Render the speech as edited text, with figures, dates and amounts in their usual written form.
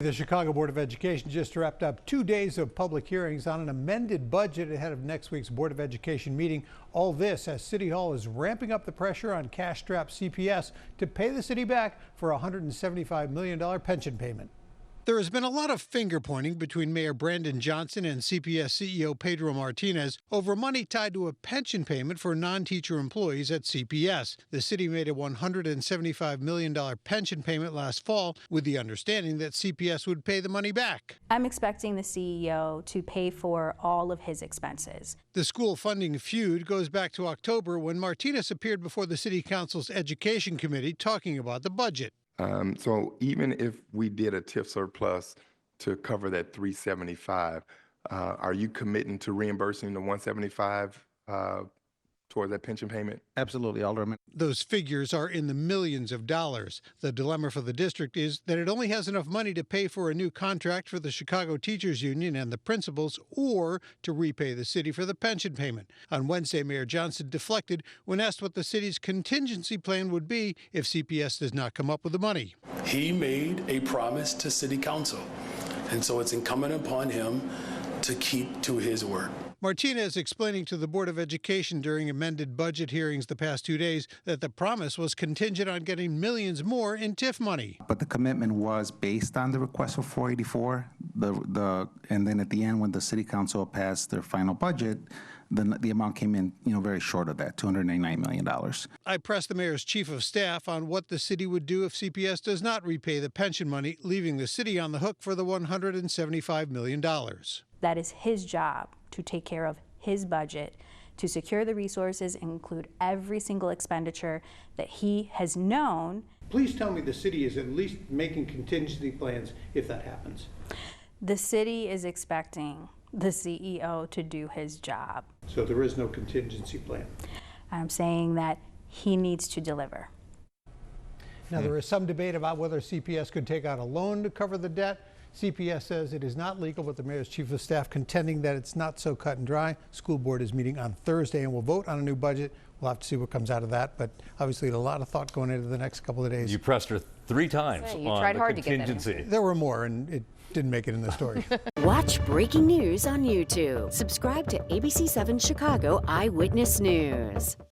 The Chicago Board of Education just wrapped up 2 days of public hearings on an amended budget ahead of next week's Board of Education meeting. All this as City Hall is ramping up the pressure on cash-strapped CPS to pay the city back for a $175 million pension payment. There has been a lot of finger-pointing between Mayor Brandon Johnson and CPS CEO Pedro Martinez over money tied to a pension payment for non-teacher employees at CPS. The city made a $175 million pension payment last fall with the understanding that CPS would pay the money back. I'm expecting the CEO to pay for all of his expenses. The school funding feud goes back to October when Martinez appeared before the City Council's Education Committee talking about the budget. So even if we did a TIF surplus to cover that 375, are you committing to reimbursing the 175 towards that pension payment? Absolutely, Alderman. Those figures are in the millions of dollars. The dilemma for the district is that it only has enough money to pay for a new contract for the Chicago Teachers Union and the principals, or to repay the city for the pension payment. On Wednesday, Mayor Johnson deflected when asked what the city's contingency plan would be if CPS does not come up with the money. He made a promise to City Council, and so it's incumbent upon him to keep to his word. Martinez explaining to the Board of Education during amended budget hearings the past 2 days that the promise was contingent on getting millions more in TIF money. But the commitment was based on the request for 484. And then at the end, when the City Council passed their final budget, the amount came in, very short of that, $289 million. I pressed the mayor's chief of staff on what the city would do if CPS does not repay the pension money, leaving the city on the hook for the $175 million. That is his job, to take care of his budget, to secure the resources, include every single expenditure that he has known. Please tell me the city is at least making contingency plans if that happens. The city is expecting the CEO to do his job. So there is no contingency plan. I'm saying that he needs to deliver. Now, there is some debate about whether CPS could take out a loan to cover the debt. CPS says it is not legal, but the mayor's chief of staff contending that it's not so cut and dry. School board is meeting on Thursday and will vote on a new budget. We'll have to see what comes out of that, but obviously a lot of thought going into the next couple of days. You pressed her 3 times you on tried the hard to get that contingency. There were more, and it didn't make it in the story. Watch breaking news on YouTube. Subscribe to ABC7 Chicago Eyewitness News.